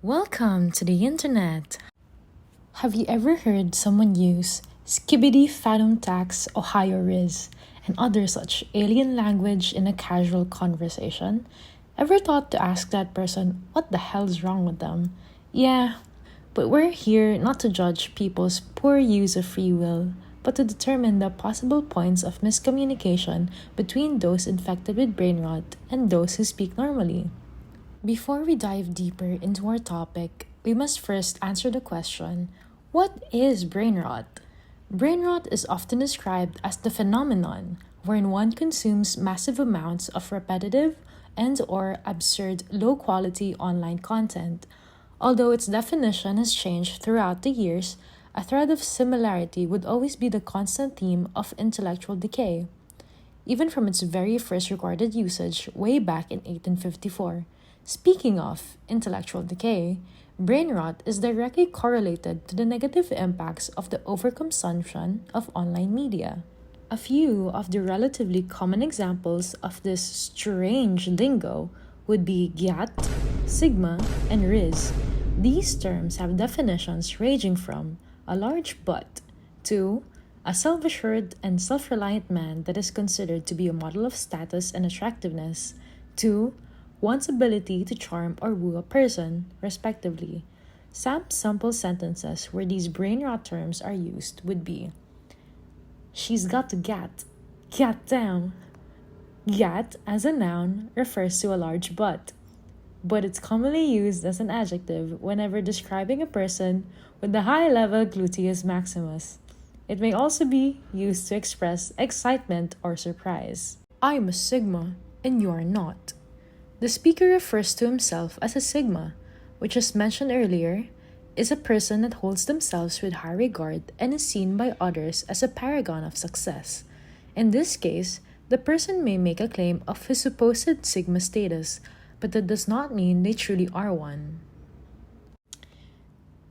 Welcome to the internet. Have you ever heard someone use Skibbity Phantom Tax Ohio Riz and other such alien language in a casual conversation? Ever thought to ask that person what the hell's wrong with them? Yeah, but we're here not to judge people's poor use of free will, but to determine the possible points of miscommunication between those infected with brain rot and those who speak normally. Before we dive deeper into our topic, we must first answer the question, what is brain rot? Brain rot is often described as the phenomenon wherein one consumes massive amounts of repetitive and or absurd low-quality online content. Although its definition has changed throughout the years, a thread of similarity would always be the constant theme of intellectual decay, even from its very first recorded usage way back in 1854. Speaking of intellectual decay, brain rot is directly correlated to the negative impacts of the overconsumption of online media. A few of the relatively common examples of this strange lingo would be GYAT, Sigma, and Riz. These terms have definitions ranging from a large butt to a self-assured and self-reliant man that is considered to be a model of status and attractiveness to one's ability to charm or woo a person, respectively. Some sample sentences where these brain rot terms are used would be: she's got to get down. Gat as a noun refers to a large butt, but it's commonly used as an adjective whenever describing a person with the high-level gluteus maximus. It may also be used to express excitement or surprise. I'm a Sigma, and you are not. The speaker refers to himself as a Sigma, which, as mentioned earlier, is a person that holds themselves with high regard and is seen by others as a paragon of success. In this case, the person may make a claim of his supposed Sigma status, but that does not mean they truly are one.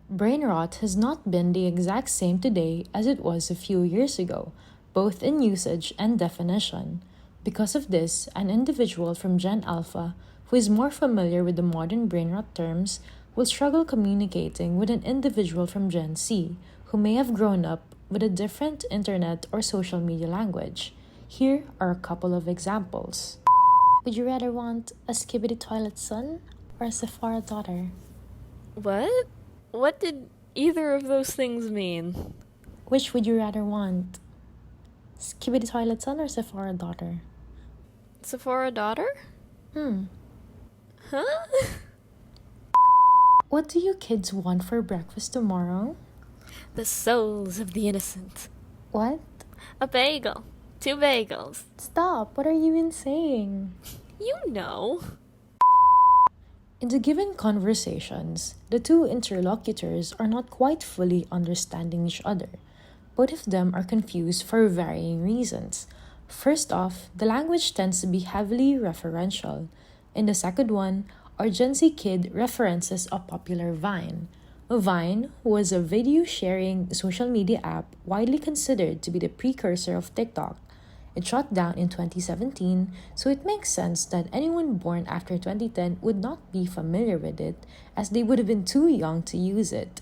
Brain rot has not been the exact same today as it was a few years ago, both in usage and definition. Because of this, an individual from Gen Alpha who is more familiar with the modern brain rot terms will struggle communicating with an individual from Gen C who may have grown up with a different internet or social media language. Here are a couple of examples. Would you rather want a Skibbity Toilet son or a Sephora daughter? What? What did either of those things mean? Which would you rather want? Skibbity Toilet son or Sephora daughter? Sephora daughter? Huh? What do you kids want for breakfast tomorrow? The souls of the innocent. What? A bagel. 2 bagels. Stop, what are you even saying? You know. In the given conversations, the two interlocutors are not quite fully understanding each other. Both of them are confused for varying reasons. First off, the language tends to be heavily referential. In the second one, our Gen Z kid references a popular Vine. Vine was a video sharing social media app widely considered to be the precursor of TikTok. It shut down in 2017, so it makes sense that anyone born after 2010 would not be familiar with it, as they would have been too young to use it.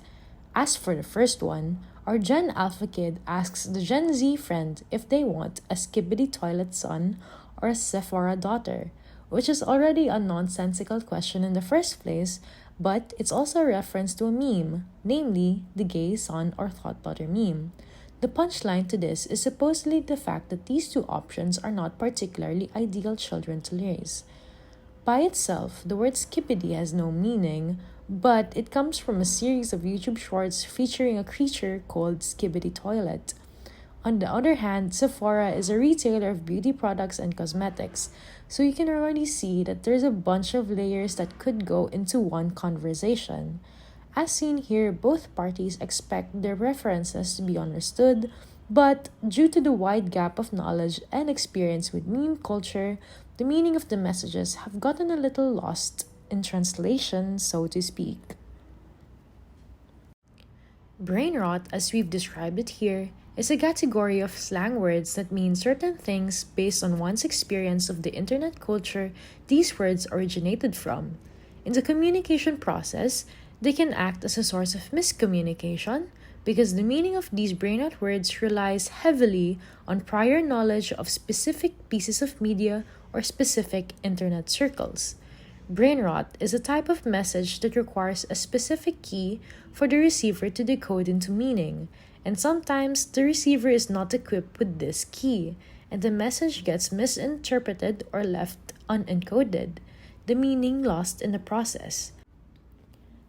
As for the first one, our Gen Alpha kid asks the Gen Z friend if they want a Skibbity Toilet son or a Sephora daughter, which is already a nonsensical question in the first place, but it's also a reference to a meme, namely the gay son or thought daughter meme. The punchline to this is supposedly the fact that these two options are not particularly ideal children to raise. By itself, the word Skibbity has no meaning, but it comes from a series of YouTube shorts featuring a creature called Skibbity Toilet. On the other hand, Sephora is a retailer of beauty products and cosmetics, so you can already see that there's a bunch of layers that could go into one conversation. As seen here, both parties expect their references to be understood, but due to the wide gap of knowledge and experience with meme culture, the meaning of the messages have gotten a little lost in translation, so to speak. Brain rot, as we've described it here, is a category of slang words that mean certain things based on one's experience of the internet culture these words originated from. In the communication process, they can act as a source of miscommunication because the meaning of these brain rot words relies heavily on prior knowledge of specific pieces of media or specific internet circles. Brain rot is a type of message that requires a specific key for the receiver to decode into meaning, and sometimes the receiver is not equipped with this key, and the message gets misinterpreted or left unencoded, the meaning lost in the process.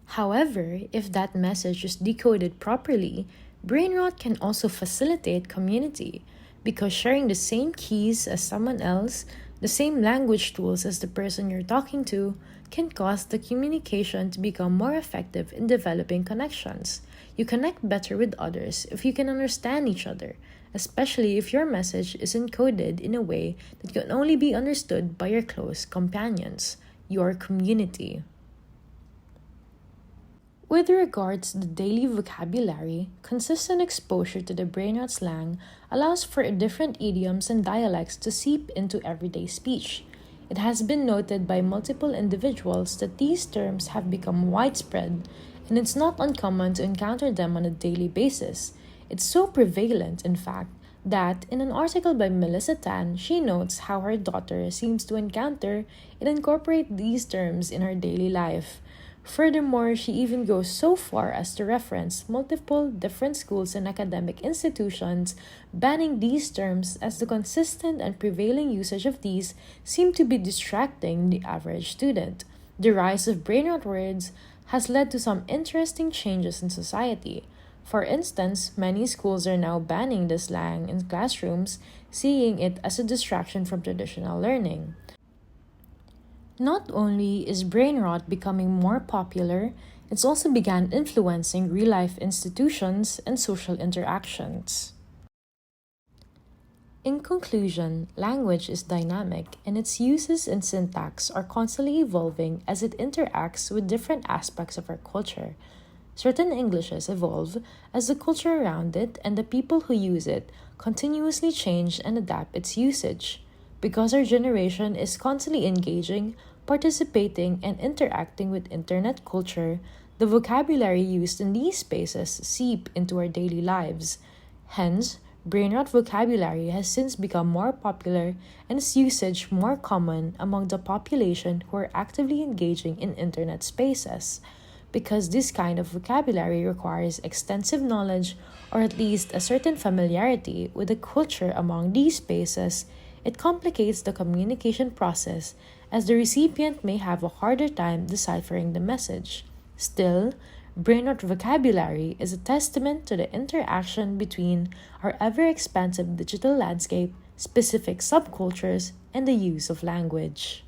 However, if that message is decoded properly, brain rot can also facilitate community because sharing the same keys as someone else, the same language tools as the person you're talking to, can cause the communication to become more effective in developing connections. You connect better with others if you can understand each other, especially if your message is encoded in a way that can only be understood by your close companions, your community. With regards to the daily vocabulary, consistent exposure to the brain rot slang allows for different idioms and dialects to seep into everyday speech. It has been noted by multiple individuals that these terms have become widespread, and it's not uncommon to encounter them on a daily basis. It's so prevalent, in fact, that in an article by Melissa Tan, she notes how her daughter seems to encounter and incorporate these terms in her daily life. Furthermore, she even goes so far as to reference multiple different schools and academic institutions banning these terms as the consistent and prevailing usage of these seem to be distracting the average student. The rise of brain rot words has led to some interesting changes in society. For instance, many schools are now banning the slang in classrooms, seeing it as a distraction from traditional learning. Not only is brain rot becoming more popular, it's also began influencing real life institutions and social interactions. In conclusion, language is dynamic and its uses and syntax are constantly evolving as it interacts with different aspects of our culture. Certain Englishes evolve as the culture around it and the people who use it continuously change and adapt its usage. Because our generation is constantly engaging, participating, and interacting with internet culture, the vocabulary used in these spaces seep into our daily lives. Hence, brain rot vocabulary has since become more popular and its usage more common among the population who are actively engaging in internet spaces. Because this kind of vocabulary requires extensive knowledge or at least a certain familiarity with the culture among these spaces, it complicates the communication process as the recipient may have a harder time deciphering the message. Still, brain rot vocabulary is a testament to the interaction between our ever expansive digital landscape, specific subcultures, and the use of language.